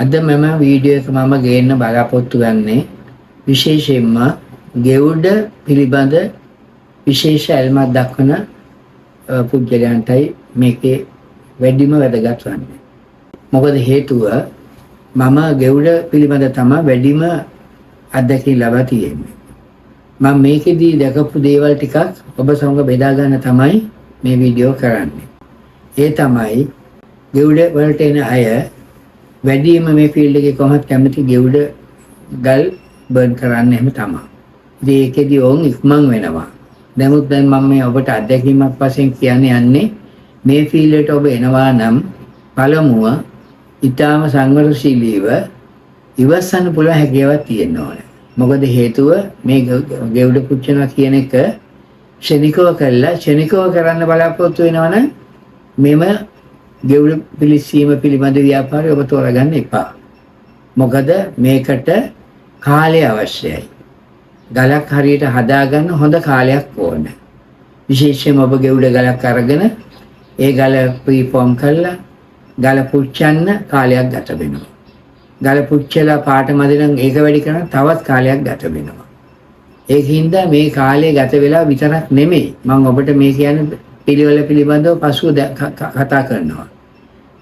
අද මම වීඩියෝ එක මම ගේන්න බලාපොරොත්තු වෙන්නේ විශේෂයෙන්ම ගෙවුඩ පිළිබඳ විශේෂ ඇල්මක් දක්වන පුද්ගලයන්ටයි මේකේ වැඩිම වැදගත් වන්නේ. මොකද හේතුව මම ගෙවුඩ පිළිබඳ තමයි වැඩිම අත්දැකීම් ලබා තියෙන්නේ. මම මේකෙදී දැකපු දේවල් ටිකක් ඔබ සමග බෙදා ගන්න තමයි මේ වීඩියෝ කරන්නේ. ඒ තමයි ගෙවුඩ වලට එන අය වැඩිම මේ ෆීල්ඩ් එකේ කොහොමද කැමති ගෙවුඩ ගල් බර්න් කරන්න එහෙම තමයි. ඉතින් ඒකෙදී ඕන් ඉක්මන් වෙනවා. නමුත් දැන් මම මේ ඔබට අත්දැකීමක් වශයෙන් යන්නේ මේ ෆීල්ඩ් එකට ඔබ එනවා නම් පළමුව ඊටාම සංවරශීලීව ඉවසන්න පුළුවන් හැකියාවක් තියෙන්න ඕනේ. මොකද හේතුව මේ ගෙවුඩ පුච්චනවා කියන එක ක්ෂණිකව කරන්න බලාපොරොත්තු වෙනවනම් මෙම ගෙවුඩ පිළිස්සීම පිළිබඳ ව්‍යාපාරය ඔබ තෝරගන්න එපා. මොකද මේකට කාලය අවශ්‍යයි. ගලක් හරියට හදාගන්න හොඳ කාලයක් ඕන. විශේෂයෙන්ම ඔබ ගෙවුඩ ගලක් අරගෙන ඒ ගල ප්‍රීෆෝම් කරලා ගල පුච්චන්න කාලයක් ගත වෙනවා. ගල පුච්චලා පාට මදි නම් ඒක වැඩි කරන තවත් කාලයක් ගත වෙනවා. ඒකින්ද මේ කාලය ගත වෙලා විතරක් නෙමෙයි මම ඔබට මේ කියන්නේ පිළිවෙල පිළිබඳව පසුව කතා කරනවා.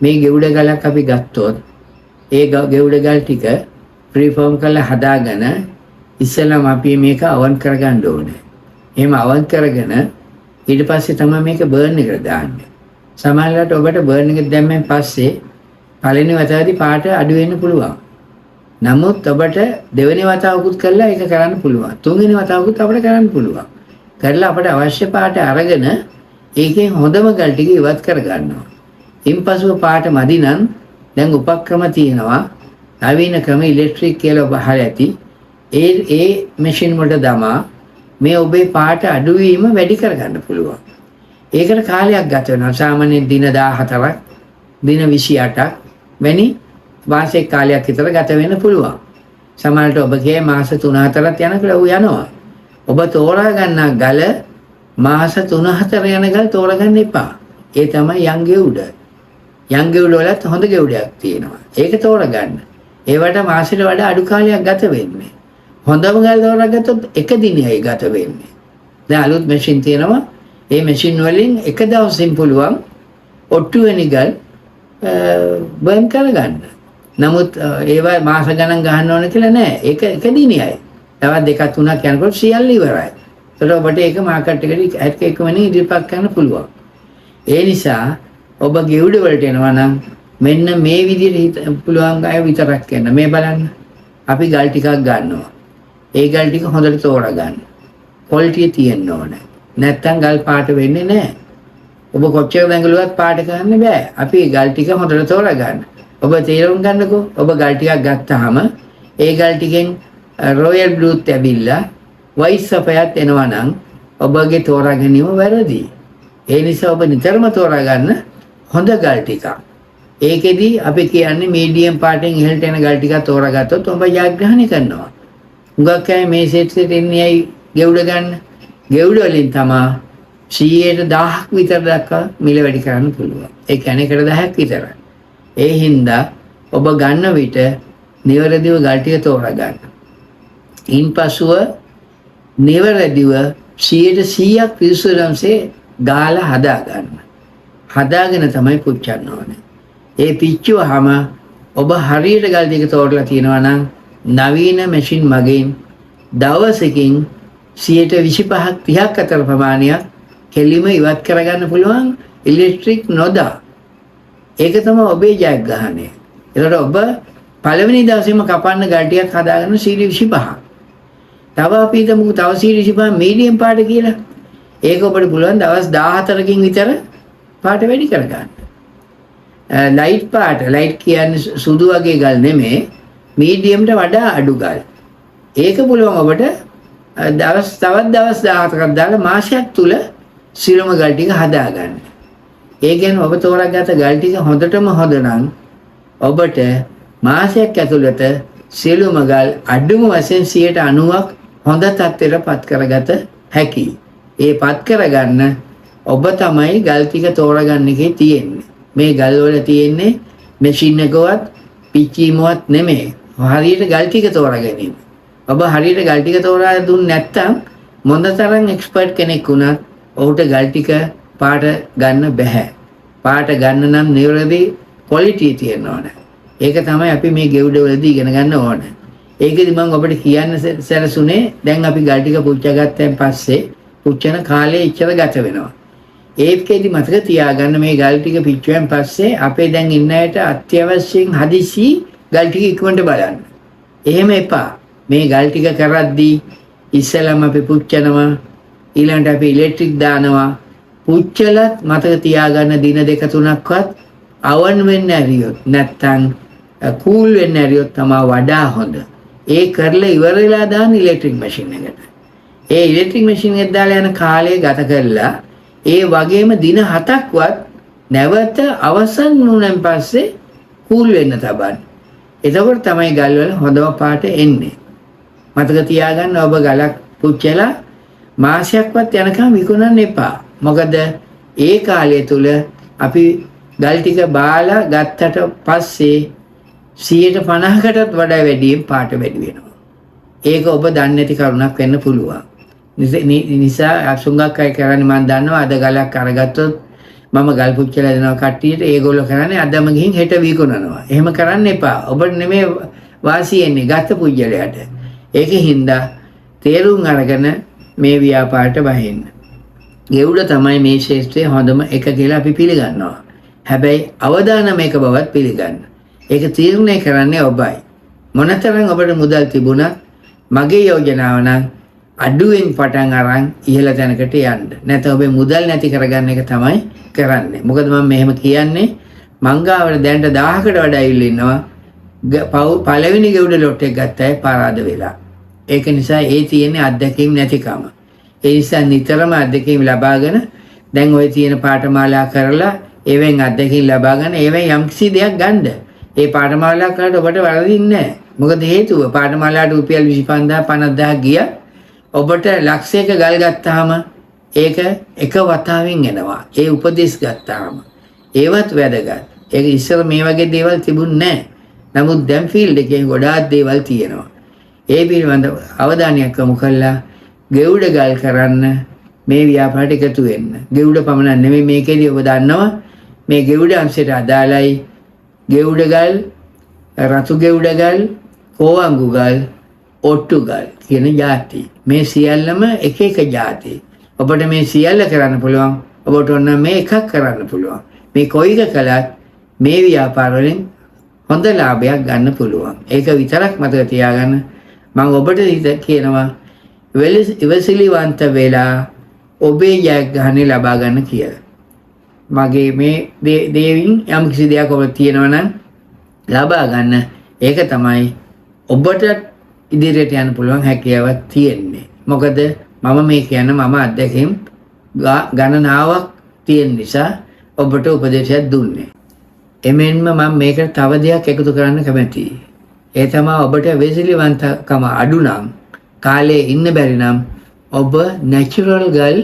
මේ ගෙවුඩ ගලක් අපි ගත්තොත් ඒ ගෙවුඩ ගල් ටික ප්‍රීෆෝම් කරලා හදාගෙන ඉස්සෙල්ලාම අපි මේක අවන් කරගන්න ඕනේ. එහෙම අවන් කරගෙන ඊට පස්සේ තමයි මේක බර්න් එකට දාන්නේ. සමහරවිට ඔබට බර්න් එක දැම්මෙන් පස්සේ පළවෙනි වතාවේදී පාට අඩු වෙන්න පුළුවන්. නමුත් ඔබට දෙවෙනි වතාවකුත් කරලා ඒක කරන්න පුළුවන්. තුන්වෙනි වතාවකුත් අපිට කරන්න පුළුවන්. කරලා අපිට අවශ්‍ය පාට අරගෙන ඒකෙන් හොඳම ගල් ටික ඉවත් කරගන්නවා. ඉන්පසුව පාට මදි නම් දැන් උපක්‍රම තියෙනවා. නවීන ක්‍රම ඉලෙක්ට්‍රික් කියලා ඔබ අහලා ඇති. ඒ මැෂින් වලට දමා මේ ඔබේ පාට අඩුවීම වැඩි කරගන්න පුළුවන්. ඒකට කාලයක් ගත වෙනවා. සාමාන්‍යයෙන් දින 14ක්, දින 28ක් වැනි වාර්ෂික කාලයක් විතර ගත වෙන්න පුළුවන්. සමහරවිට ඔබ කියේ මාස 3-4ක් යනකොට ඌ යනවා. ඔබ තෝරා ගන්නා ගල මාස 3-4 යන ගල් තෝරගන්න එපා. ඒ තමයි යන් ගෙවුඩ. යන් ගෙවුඩ වලත් හොඳ ගෙවුඩයක් තියෙනවා. ඒක තෝරගන්න. ඒවට මාසෙට වඩා අඩු කාලයක් ගත වෙන්නේ. හොඳම ගල් තෝරාගත්තොත් එක දිනයයි ගත වෙන්නේ. දැන් අලුත් මැෂින් තියෙනවා. ඒ මැෂින් වලින් එක දවසින් පුළුවන් ඔට්ටු වෙනි ගල් බර්න් කරගන්න. නමුත් ඒවා මාස ගණන් ගහන්න ඕන කියලා නෑ. ඒක එක දිනයයි. තවත් දෙකක් තුනක් යනකොට සියල්ල ඉවරයි. ඒකට ඔබට ඒක මාකට් එකට එකමනේ ඉදිරිපත් කරන්න පුළුවන්. ඒ නිසා ඔබ ගෙවුඩ වලට එනවා නම් මෙන්න මේ විදිහට පුළුවන් අය විතරක් යන්න. මේ බලන්න. අපි ගල් ටිකක් ගන්නවා. ඒ ගල් ටික හොඳට තෝරා ගන්න. ක්වොලිටිය තියෙන්න ඕනේ. නැත්තම් ගල් පාට වෙන්නේ නැහැ. ඔබ කොච්චර දඟලුවත් පාට කරන්න බෑ. අපි ගල් ටික හොඳට තෝරා ගන්න. ඔබ තේරුම් ගන්නකෝ. ඔබ ගල් ටිකක් ගත්තාම ඒ ගල් ටිකෙන් රොයල් බ්ලූත් ඇවිල්ලා වයිට් සපයත් එනවා නම් ඔබගේ තෝරා ගැනීම වැරදි. ඒ නිසා ඔබ නිතරම තෝරා ගන්න හොඳ ගල් ටිකක්. ඒකෙදි අපි කියන්නේ මීඩියම් පාටෙන් ඉහළට එන ගල් ටිකක් තෝරාගත්තොත් ඔබ ජයග්‍රහණය කරනවා. උඟක් අය මේ සෙට්සෙට එන්නේයි ගෙවුඩ ගන්න. ගෙවුඩ වලින් තමයි 100,000ක් විතර දක්වා මිල වැඩි කරන්න පුළුවන්. ඒ කියන්නේ 1000ක් විතර. ඒ හින්දා ඔබ ගන්න විට නිවැරදිව ගල් ටික තෝරා ගන්න. ඉන්පසුව නිවැරදිව 100%ක් පිරිසුදුම්සේ ගාලා හදා ගන්න. හදාගෙන තමයි පුච්චන්න ඕනේ. ඒ පිච්චුවාම ඔබ හරියට ගල් ටික තෝරලා තියෙනවා නම් නවීන මැෂින් මගින් දවසකින් 25%ක් 30ක් අතර ප්‍රමාණයක් කෙලිම ඉවත් කරගන්න පුළුවන් ඉලෙක්ට්‍රික් නොදා. ඒක තමයි ඔබේ ජයග්‍රහණය. ඒකට ඔබ පළවෙනි දවසේම කපන්න ගල් ටිකක් හදාගන්න 25%. තව අපි හිතමු තව 25% මීඩියම් පාට කියලා. ඒක ඔබට පුළුවන් දවස් 14කින් විතර පාට වැඩි කරගන්න. ලයිට් පාට, ලයිට් කියන්නේ සුදු වගේ ගල් නෙමෙයි, මීඩියම්ට වඩා අඩු ගල්. ඒක පුළුවන් ඔබට තවත් දවස් 14ක් දාලා මාසයක් තුල සිරම ගල් ටික හදාගන්න. ඒ කියන්නේ ඔබ තෝරාගත්ත ගල් ටික හොඳටම හොඳ නම් ඔබට මාසයක් ඇතුළත සියලුම ගල් අඩුම වශයෙන් 90ක් හොඳ තත්ත්වයට පත් කරගත හැකියි. ඒ පත් කරගන්න ඔබ තමයි ගල් ටික තෝරාගන්න එකේ තියෙන්නේ. මේ ගල් වල තියෙන්නේ මැෂින් එකවත් පිච්චීමවත් නෙමෙයි. හරියට ගල් ටික තෝරා ගැනීම. ඔබ හරියට ගල් ටික තෝරා දුන්නේ නැත්නම් මොනතරම් එක්ස්පර්ට් කෙනෙක් වුණත් ඔහුට ගල් ටික පාට ගන්න බෑ. පාට ගන්න නම් නිවැරදි ක්වොලිටි තියෙන්න ඕන. ඒක තමයි අපි මේ ගෙවුඩ වලදී ඉගෙන ගන්න ඕන. ඒකෙදි මම ඔබට කියන්න සැලසුනේ දැන් අපි ගල් ටික පුච්චා ගත්තන් පස්සේ පුච්චන කාලේ ඉච්චර ගත වෙනවා. ඒකෙදි මතක තියාගන්න මේ ගල් ටික පිච්චුවෙන් පස්සේ අපේ දැන් ඉන්න අයට අත්‍යවශ්‍යයෙන් හදිසි ගල් ටික ඉක්මනට බලන්න. එහෙම එපා. මේ ගල් ටික කරද්දී ඉස්සෙල්ලාම අපි පුච්චනවා, ඊළඟට අපි ඉලෙක්ට්‍රික් දානවා. පුච්චලත් මතක තියාගන්න දින දෙක තුනක්වත් අවන් වෙන්න ඇරියොත් නැත්තම් කූල් වෙන්න ඇරියොත් තමයි වඩා හොඳ. ඒ කරලා ඉවරලා දාන්න ඉලෙක්ට්‍රික් මැෂින් එකට. ඒ ඉලෙක්ට්‍රික් මැෂින් එක දාලා යන කාලය ගත කරලා ඒ වගේම දින 7ක්වත් නැවත අවසන් වුණාන් පස්සේ කූල් වෙන්න තබන්න. එතකොට තමයි ගල් වල හොඳම පාට එන්නේ. මතක තියාගන්න ඔබ ගලක් පුච්චලා මාසයක්වත් යනකම් විකුණන්න එපා. මොකද ඒ කාලය තුල අපි ගල් ටික බාලා ගත්තට පස්සේ 50%කටත් වඩා වැඩියෙන් පාට වැඩි වෙනවා. ඒක ඔබ දන්නේ නැති කරුණක් වෙන්න පුළුවන්. නිසා අසුංගක් අය කරන්නේ මම දන්නවා අද ගලක් අරගත්තොත් මම ගල් පුච්චලා දෙනවා කට්ටියට ඒගොල්ලෝ කරන්නේ අදම ගිහින් හෙට විකුණනවා. එහෙම කරන්න එපා. ඔබට නෙමෙයි වාසිය එන්නේ ගත්ත පුජ්‍යලයට. ඒකෙන් තේරුම් අරගෙන මේ ව්‍යාපාරයට බහින්න. ගෙවුඩ තමයි මේ ශාස්ත්‍රයේ හොඳම එක කියලා අපි පිළිගන්නවා. හැබැයි අවදානම එක බවත් පිළිගන්න. ඒක තීරණය කරන්නේ ඔබයි. මොනතරම් ඔබට මුදල් තිබුණත් මගේ යෝජනාව නම් අඩුවෙන් පටන් අරන් ඉහළ තැනකට යන්න. නැත්නම් ඔබේ මුදල් නැති කරගන්න එක තමයි කරන්නේ. මොකද මම මෙහෙම කියන්නේ මංගාවට දැනට 1000කට වඩා ඇවිල්ලා ඉන්නවා. පළවෙනි ගෙවුඩ ලොට් එක ගත්ත අය පරාද වෙලා. ඒක නිසා ඒ තියෙන්නේ අත්දැකීම් නැතිකම. ඒ නිසා නිතරම අත්දැකීම් ලබාගෙන දැන් ওই තියෙන පාඨමාලා කරලා ඒවෙන් අත්දැකීම් ලබාගෙන ඒවෙන් යම්කිසි දෙයක් ගන්න. ඒ පාඨමාලා කරලා ඔබට වරදින්නේ නැහැ. මොකද හේතුව පාඨමාලාවට රුපියල් 25000 50000 ගියා. ඔබට ලක්ෂයක ගල් ගත්තාම ඒක එක වතාවෙන් එනවා. ඒ උපදෙස් ගත්තාම ඒවත් වැදගත්. ඒක ඉස්සර මේ වගේ දේවල් තිබුණේ නැහැ. නමුත් දැන් ෆීල්ඩ් එකේ ගොඩාක් දේවල් තියෙනවා. ඒ පිළිබඳ අවධානයක් යොමු කළා ගෙවුඩ ගල් කරන්න මේ ව්‍යාපාරයට එකතු වෙන්න. ගෙවුඩ පමණක් නෙමෙයි මේකේදී ඔබ දන්නවා මේ ගෙවුඩ අංශයට අදාළයි ගෙවුඩ ගල්, රතු ගෙවුඩ ගල්, කෝවංගු ගල්, ඔට්ටු ගල් කියන ಜಾති. මේ සියල්ලම එක එක ಜಾති. ඔබට මේ සියල්ල කරන්න පුළුවන්. ඔබට ඕන මේ එකක් කරන්න පුළුවන්. මේ කොයි එක කළත් මේ ව්‍යාපාර වලින් හොඳ ලාභයක් ගන්න පුළුවන්. ඒක විතරක් මතක තියාගන්න. මම ඔබට කියනවා ඉවසිලිවන්ත වෙලා ඔබේ ජයග්‍රහණය ලබා ගන්න කියලා. මගේ මේ දේවින් යම් කිසි දෙයක් ඔබ තියෙනවා නම් ලබා ගන්න. ඒක තමයි ඔබට ඉදිරියට යන්න පුළුවන් හැකියාවක් තියෙන්නේ. මොකද මම මේ කියන්නේ මම අත්දැකීම් ගණනාවක් තියෙන නිසා ඔබට උපදේශයක් දුන්නේ. එමෙන්ම මම මේකට තව දෙයක් එකතු කරන්න කැමතියි. ඒ තමයි ඔබට වෙසිලිවන්තකම අඩු නම් කාලේ ඉන්න බැරි නම් ඔබ නැචරල් ගල්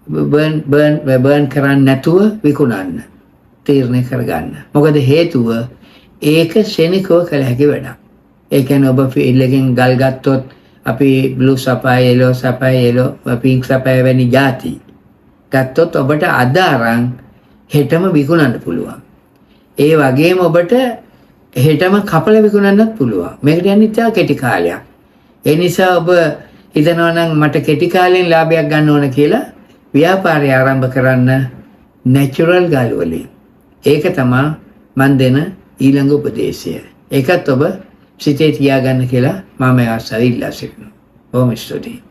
බර්න් කරන්න නැතුව විකුණන්න තීරණය කරගන්න. මොකද හේතුව ඒක ශනිකව කළ හැකි වැඩක්. ඒ කියන්නේ ඔබ ෆීල්ඩ් එකෙන් ගල් ගත්තොත් අපි බ්ලූ සපයි, yellow සපයි, pink සපයි වැනි ಜಾති ගත්තොත් ඔබට අද අරන් හෙටම විකුණන්න පුළුවන්. ඒ වගේම ඔබට හෙටම කපල විකුණන්නත් පුළුවන්. මේකට යන්නේ ඉතින් කෙටි කාලයක්. ඒ නිසා ඔබ හිතනවා නම් මට කෙටි කාලෙන් ලාභයක් ගන්න ඕන කියලා ව්‍යාපාරය ආරම්භ කරන්න නැචරල් ගල් වලින්. ඒක තමයි මන් දෙන ඊළඟ උපදේශය. ඒකත් ඔබ සිතේ තියාගන්න කියලා මම ආසාවෙන් ඉල්ලා සිටිනවා. බොහොම ස්තුතියි.